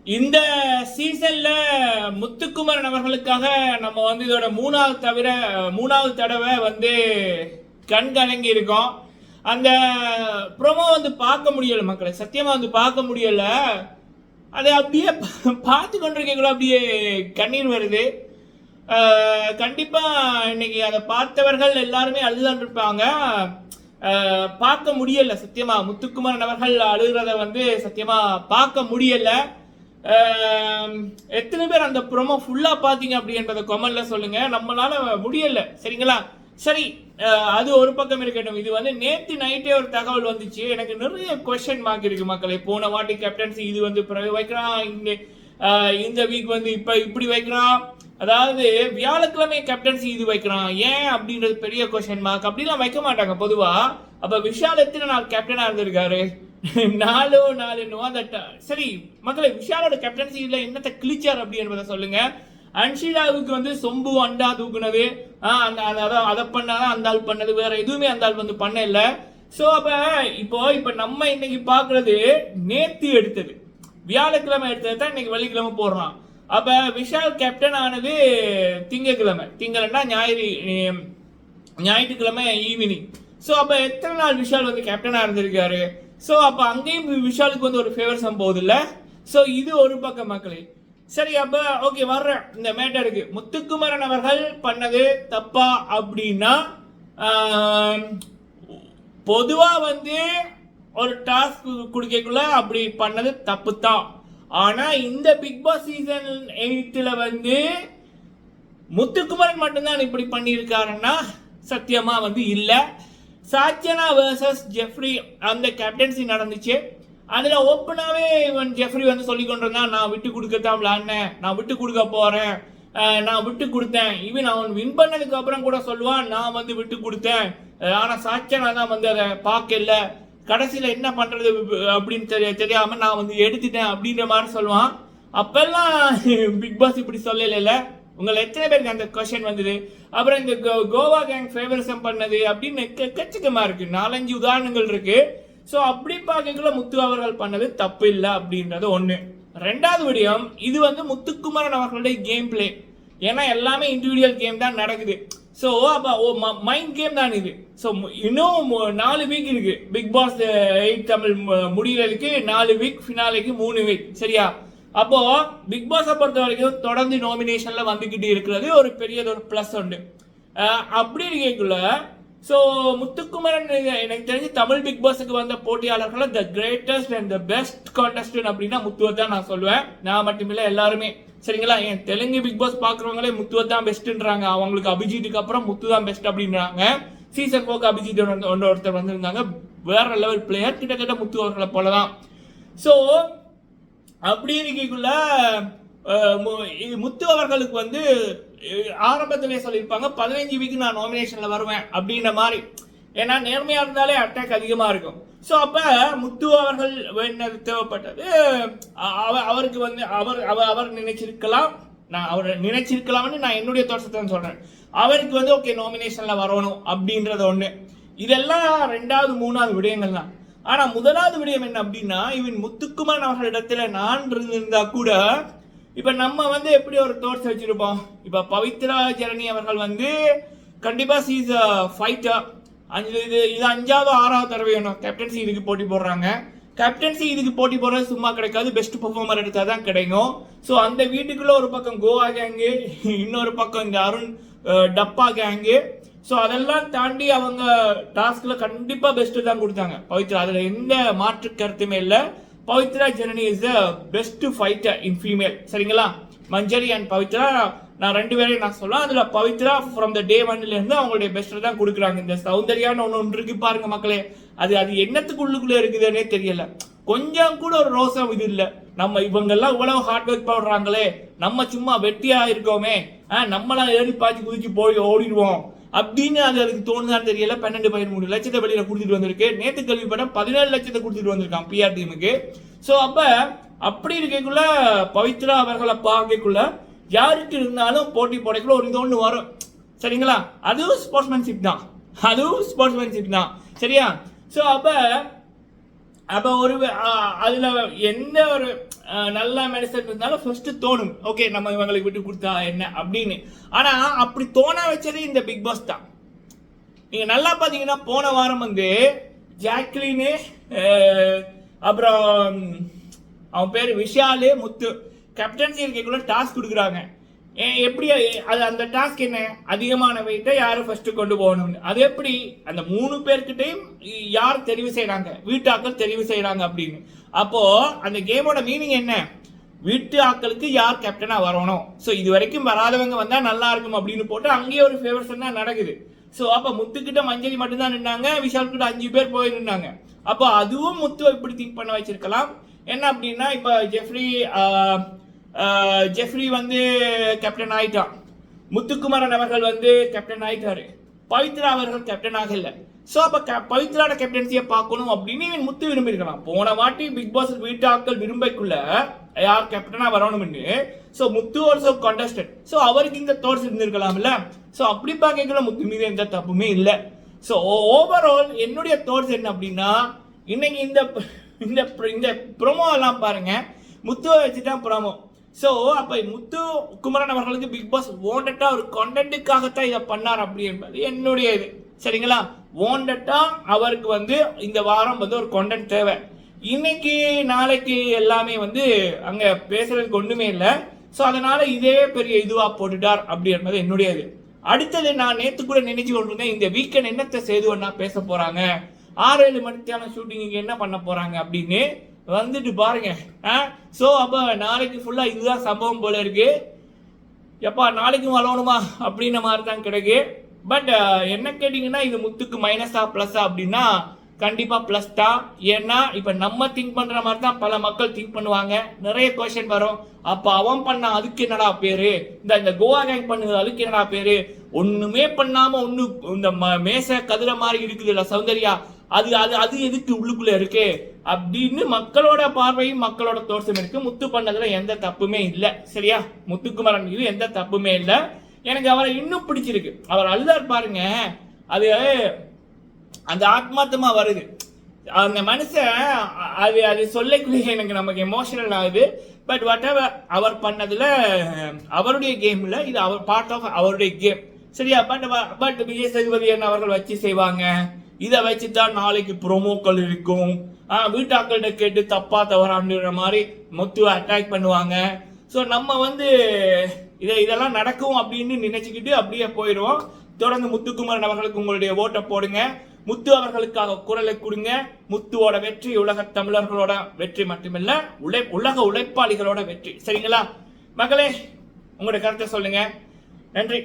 இந்த சீசன்ல முத்துக்குமரன் அவர்களுக்காக நம்ம வந்து இதோட மூணாவது தடவை வந்து கண் கலங்கி இருக்கோம். அந்த ப்ரோமோ வந்து பார்க்க முடியல மக்களை, சத்தியமா வந்து பார்க்க முடியல. அதை அப்படியே பார்த்து கொண்டிருக்கீங்களோ அப்படியே கண்ணீர் வருது. கண்டிப்பா இன்னைக்கு அதை பார்த்தவர்கள் எல்லாருமே அழுதுதான் இருப்பாங்க. பார்க்க முடியல சத்தியமா, முத்துக்குமரன் அவர்கள் அழுகிறத வந்து சத்தியமா பார்க்க முடியல. எத்தனை பேர் அந்த ப்ரோமோ ஃபுல்லா பாத்தீங்க அப்படின்றத கமெண்ட்ல சொல்லுங்க. நம்மளால முடியல, சரிங்களா? சரி, அது ஒரு பக்கம் இருக்கட்டும். இது வந்து நேற்று நைட்டே ஒரு தகவல் வந்துச்சு. எனக்கு நிறைய கொஸ்டின் மார்க் இருக்கு மக்களை. போன வாட்டி கேப்டன்சி இது வந்து வைக்கிறான், இந்த வீக் வந்து இப்ப இப்படி வைக்கிறான், அதாவது வியாழக்கிழமை கேப்டன்சி இது வைக்கிறான் ஏன் அப்படின்றது பெரிய கொஸ்டின் மார்க். அப்படிலாம் வைக்க மாட்டாங்க பொதுவா. அப்ப விஷால் எத்தனை நாள் கேப்டனா இருந்திருக்காரு? 4 சரி மக்களை, விஷாலோட கேப்டன்சில என்னத்தை கிழிச்சார் அப்படி என்பதை சொல்லுங்க. அன்ஷிலாவுக்கு வந்து சொம்பு அண்டா தூக்குனது, அதை பண்ணாதான் அந்த ஆள் பண்ணது, வேற எதுவுமே அந்த ஆள் வந்து பண்ண இல்லை. ஸோ இப்போ நம்ம இன்னைக்கு பாக்குறது நேத்து எடுத்தது, வியாழக்கிழமை எடுத்தது தான் இன்னைக்கு வெள்ளிக்கிழமை போடுறான். அப்ப விஷால் கேப்டன் ஆனது திங்கள்னா ஞாயிற்றுக்கிழமை ஈவினிங். ஸோ அப்ப எத்தனை நாள் விஷால் வந்து கேப்டனா இருந்திருக்காரு? ஸோ அப்ப அங்கேயும் விஷாலுக்கு வந்து ஒரு ஃபேவர்ஸம் போகுது இல்ல. ஸோ இது ஒரு பக்கம் மக்களே. சரி, அப்ப ஓகே, வர்ற இந்த மேட்டருக்கு முத்துக்குமரன் அவர்கள் பண்ணது தப்பா அப்படின்னா, பொதுவா வந்து ஒரு டாஸ்க் குடிக்கக்குள்ள அப்படி பண்ணது தப்பு தான். ஆனா இந்த பிக் பாஸ் சீசன் 8ல வந்து முத்துக்குமரன் மட்டும்தான் இப்படி பண்ணியிருக்காருன்னா சத்தியமா வந்து இல்லை. சாச்சனா வர்சஸ் ஜெஃப்ரி அந்த கேப்டன்சி நடந்துச்சு. அதுல ஓப்பனாவே ஜெஃப்ரி வந்து சொல்லி கொண்டிருந்தான், நான் விட்டு கொடுக்கத்தான் விளையாடினேன், நான் விட்டு கொடுக்க போறேன், நான் விட்டு கொடுத்தேன். ஈவன் அவன் வின் பண்ணதுக்கு அப்புறம் கூட சொல்லுவான், நான் வந்து விட்டு கொடுத்தேன், ஆனா சாச்சனா தான் வந்து அதை பார்க்கல, கடைசியில என்ன பண்றது அப்படின்னு தெரியாம நான் வந்து எடுத்துட்டேன் அப்படின்ற மாதிரி சொல்லுவான். அப்பெல்லாம் பிக் பாஸ் இப்படி சொல்லல. உங்களை எத்தனை பேருக்கு அந்த கொஸ்டின் வந்தது? அப்புறம் இந்த கோவா கேங் ஃபேவரிசம் பண்ணது அப்படின்னு எக்கச்சக்கமா இருக்கு, 4-5 உதாரணங்கள் இருக்கு. ஸோ அப்படி பார்க்கக்குள்ள முத்து அவர்கள் பண்ணது தப்பு இல்லை அப்படின்றது ஒன்று. ரெண்டாவது விடயம், இது வந்து முத்துக்குமரன் அவர்களுடைய கேம் பிளே. ஏன்னா எல்லாமே இண்டிவிஜுவல் கேம் தான் நடக்குது. ஸோ அப்போ மைண்ட் கேம் தான் இது. ஸோ இன்னும் 4 வீக் இருக்கு பிக் பாஸ் 8 தமிழ் முடிகிறதுக்கு. 4 வீக், ஃபினாலேக்கு 3 வீக், சரியா? அப்போ பிக் பாஸை பொறுத்த வரைக்கும் தொடர்ந்து நாமினேஷன்ல வந்துகிட்டு இருக்கிறது ஒரு பெரியதொரு பிளஸ் உண்டு. அப்படி இருக்கக்குள்ள ஸோ முத்துக்குமரன் எனக்கு தெரிஞ்சு தமிழ் பிக் பாஸுக்கு வந்த போட்டியாளர்கள் the greatest and the best contestant அப்படின்னா முத்துவை தான் நான் சொல்லுவேன். நான் மட்டுமில்லை, எல்லாருமே, சரிங்களா? என் தெலுங்கு பிக் பாஸ் பாக்குறவங்களே முத்துவை தான் பெஸ்ட்ன்றாங்க. அவங்களுக்கு அபிஜித்துக்கு அப்புறம் முத்து தான் பெஸ்ட் அப்படின்றாங்க. சீசன் 4 அபிஜித் ஒருத்தர் வந்திருந்தாங்க, வேற லெவல் பிளேயர், கிட்டத்தட்ட முத்து அவர்களை போலதான். ஸோ அப்படி இருக்கக்குள்ள முத்து அவர்களுக்கு வந்து ஆரம்பத்திலே சொல்லியிருப்பாங்க 15 வீக் நான் நாமினேஷன்ல வருவேன் அப்படின்ற மாதிரி. ஏன்னா நேர்மையா இருந்தாலே அட்டாக் அதிகமா இருக்கும். ஸோ அப்ப முத்து அவர்கள் தேவைப்பட்டது அவருக்கு வந்து அவர் நினைச்சிருக்கலாம், அவர் நினைச்சிருக்கலாம்னு நான் என்னுடைய தோற்றத்தை சொல்றேன். அவருக்கு வந்து ஓகே நாமினேஷன்ல வரணும் அப்படின்றது ஒண்ணு. இதெல்லாம் 2வது 3வது விடயங்கள் தான். ஆனா முதலாவது விடயம் என்ன அப்படின்னா, இவன் முத்துக்குமரன் அவர்களிடத்துல நான் இருந்திருந்தா கூட இப்ப நம்ம வந்து எப்படி ஒரு தோட்ஸ் வச்சிருப்போம். இப்ப பவித்ரா ஜனனி அவர்கள் வந்து கண்டிப்பா சீஸ் ஃபைட்டர். இது 5வது 6வது தடவை கேப்டன்சி இதுக்கு போட்டி போடுறாங்க. கேப்டன்சி இதுக்கு போட்டி போடுறது சும்மா கிடைக்காது, பெஸ்ட் பெர்ஃபார்மர் எடுத்தா தான் கிடைக்கும். ஸோ அந்த வீட்டுக்குள்ள ஒரு பக்கம் கோவா கேங்கு, இன்னொரு பக்கம் இந்த அருண் டப்பா கேங்கு. ஸோ அதெல்லாம் தாண்டி அவங்க டாஸ்க்ல கண்டிப்பா பெஸ்ட் தான் கொடுத்தாங்க பவித்ரா, அதுல எந்த மாற்று கருத்துமே இல்லை. Pavithra Janani is the best fighter in female, சரிங்களா? மஞ்சரி அண்ட் பவித்ரா, நான் 2 பேரையும் நான் சொல்லுவேன். அதுல பவித்ரா ஃப்ரம் த டே 1ல இருந்து அவங்களுடைய பெஸ்ட் தான் கொடுக்குறாங்க. இந்த சௌந்தர்யான்னு ஒன்று இருக்கு பாருங்க மக்களே, அது என்னத்துக்குள்ளுக்குள்ள இருக்குதுன்னே தெரியல. கொஞ்சம் கூட ஒரு ரோசம் இது இல்லை. நம்ம இவங்கெல்லாம் இவ்வளவு ஹார்ட் ஒர்க் பண்றாங்களே, நம்ம சும்மா வெட்டியா இருக்கோமே, நம்மளாம் ஏறி பாய்ச்சி குதிச்சு போய் ஓடிடுவோம் அப்படின்னு அதுக்கு தோணுதான்னு தெரியல. 12-13 லட்சத்தை வெளியில கொடுத்துட்டு வந்திருக்கு. நேற்று கேள்விப்பட்ட 17 லட்சத்தை கொடுத்துட்டு வந்திருக்கான் பிஆர் டீமுக்கு. ஸோ அப்படி இருக்கக்குள்ள பவித்ரா அவர்களை பார்க்கக்குள்ள யாருக்கு இருந்தாலும் போட்டி போடக்குள்ள ஒரு இது ஒன்று வரும், சரிங்களா? அதுவும் ஸ்போர்ட்ஸ்மேன்ஷிப் தான், சரியா? ஸோ அப்ப ஒரு அதுல எந்த ஒரு நல்ல மெடிசன் இருந்தாலும் ஃபர்ஸ்ட் தோணும் ஓகே நம்ம இவங்களுக்கு விட்டு கொடுத்தா என்ன அப்படின்னு. ஆனா அப்படி தோண வச்சதே இந்த பிக் பாஸ் தான். நீங்க நல்லா பாத்தீங்கன்னா போன வாரம் வந்து ஜாக்லின் அப்புறம் அவன் பேர் விஷாலு முத்து கேப்டன்சி இருக்கக்குள்ள டாஸ்க் கொடுக்குறாங்க. எப்படி அது அந்த டாஸ்க் என்ன, அதிகமான வெயிட்டை யாரு ஃபர்ஸ்ட் கொண்டு போகணும்னு. அது எப்படி அந்த 3 பேர்கிட்டையும் யார் தெரிவு செய்யறாங்க, வீட்டாக்கள் தெரிவு செய்யறாங்க அப்படின்னு. அப்போ அந்த கேமோட மீனிங் என்ன, வீட்டு ஆக்களுக்கு யார் கேப்டனா வரணும், ஸோ இது வரைக்கும் வராதவங்க வந்தா நல்லா இருக்கும் அப்படின்னு போட்டு அங்கேயே ஒரு ஃபேவர்ஸ் தான் நடக்குது. ஸோ அப்போ முத்துக்கிட்ட மஞ்சளி மட்டும்தான் நின்னாங்க, விஷால் கிட்ட 5 பேர் போய் நின்னாங்க. அப்போ அதுவும் முத்துவை இப்படி திங்க் பண்ண வச்சிருக்கலாம். என்ன அப்படின்னா இப்போ ஜெஃப்ரி வந்து கேப்டன் ஆயிட்டான், முத்துக்குமரன் அவர்கள் வந்து கேப்டன் ஆயிட்டாரு, பவித்ரா அவர்கள் கேப்டன் ஆகல. ஸோ அப்போ பவித்ராட கேப்டன்சியை பார்க்கணும் அப்படின்னு இவன் முத்து விரும்பியிருக்கலாம். போன வாட்டி பிக் பாஸ் வீட்டாக்கள் விரும்பக்குள்ள யார் கேப்டனா வரணும்னு. ஸோ முத்து ஆல்சோ கான்டெஸ்டட். ஸோ அவருக்கு இந்த தோட்ஸ் இருந்திருக்கலாம்ல. ஸோ அப்படி பார்க்கல முத்து மீது எந்த தப்புமே இல்லை. ஸோ ஓவரால் என்னுடைய தோட்ஸ் என்ன அப்படின்னா, இன்னைக்கு இந்த ப்ரோமோ எல்லாம் பாருங்க, முத்துவை வச்சுதான் ப்ரோமோ. ஸோ அப்போ முத்து குமரன் அவர்களுக்கு பிக் பாஸ் வாண்டட்டா ஒரு கான்டென்ட்டுக்காகத்தான் இதை பண்ணார் அப்படி என்பது என்னுடைய இது. சரிங்களா, வாண்டட்டா அவருக்கு வந்து இந்த வாரம் வந்து ஒரு கான்டென்ட் தேவை. இன்னைக்கு நாளைக்கு எல்லாமே வந்து அங்கே பேசுறதுக்கு ஒன்றுமே இல்லை. ஸோ அதனால இதே பெரிய இதுவாக போட்டுட்டார் அப்படி என்பது என்னுடைய இது. அடுத்தது நான் நேற்று கூட நினைச்சு கொண்டிருந்தேன், இந்த வீக்கெண்ட் என்னத்தை செய்துவன்னா பேச போறாங்க, 6-7 மணிக்கான ஷூட்டிங் என்ன பண்ண போறாங்க அப்படின்னு வந்துட்டு பாருங்க. ஸோ அப்போ நாளைக்கு ஃபுல்லாக இதுதான் சம்பவம் போல இருக்கு. எப்பா நாளைக்கும் வளரணுமா அப்படின்ற மாதிரி தான் கிடைக்கு. பட் என்ன கேட்டிங்கன்னா இது முத்துக்கு மைனஸா ப்ளஸ்ஸா அப்படின்னா கண்டிப்பாக ப்ளஸ் தான். ஏன்னா இப்போ நம்ம திங்க் பண்ணுற மாதிரி தான் பல மக்கள் திங்க் பண்ணுவாங்க. நிறைய கொஸ்டின் வரும், அப்போ அவன் பண்ண அதுக்கு என்னடா பேரு, இந்த கோவா கேங் பண்ணுது அதுக்கு என்னடா பேரு, ஒன்றுமே பண்ணாமல் ஒன்று இந்த மேச கதிர மாதிரி இருக்குது இல்லை சௌந்தர்யா, அது அது அது எதுக்கு உள்ளுக்குள்ள இருக்கு அப்படின்னு மக்களோட பார்வையும் மக்களோட தோற்றம் இருக்கு. முத்து பண்ணதுல எந்த தப்புமே இல்லை. சரியா, முத்துக்குமரன் இது எந்த தப்புமே இல்லை. எனக்கு அவரை இன்னும் பிடிச்சிருக்கு. அவர் அழுதார் பாருங்க, அது அந்த ஆத்மார்த்தமா வருது அந்த மனுஷன். அது சொல்லக்குள்ளே எனக்கு நமக்கு எமோஷனல் ஆகுது. பட் வாட் எவர் அவர் பண்ணதுல அவருடைய கேம்ல இது அவர் பார்ட் ஆஃப் அவருடைய கேம். சரியா, பட் விஜய் சேதுபதி என்ன அவர்கள் வச்சு செய்வாங்க, இதை வச்சுதான் நாளைக்கு ப்ரோமோக்கள் இருக்கும், வீட்டாக்கள்கிட்ட கேட்டு தப்பா தவறான்ற மாதிரி முத்துவை அட்டாக் பண்ணுவாங்க. ஸோ நம்ம வந்து இதெல்லாம் நடக்கும் அப்படின்னு நினைச்சுக்கிட்டு அப்படியே போயிடுவோம். தொடர்ந்து முத்துக்குமரன் அவர்களுக்கு உங்களுடைய ஓட்டை போடுங்க, முத்து அவர்களுக்காக குரலை கொடுங்க. முத்துவோட வெற்றி உலக தமிழர்களோட வெற்றி மட்டுமில்ல, உலக உழைப்பாளிகளோட வெற்றி. சரிங்களா மக்களே, உங்களுடைய கருத்தை சொல்லுங்க. நன்றி.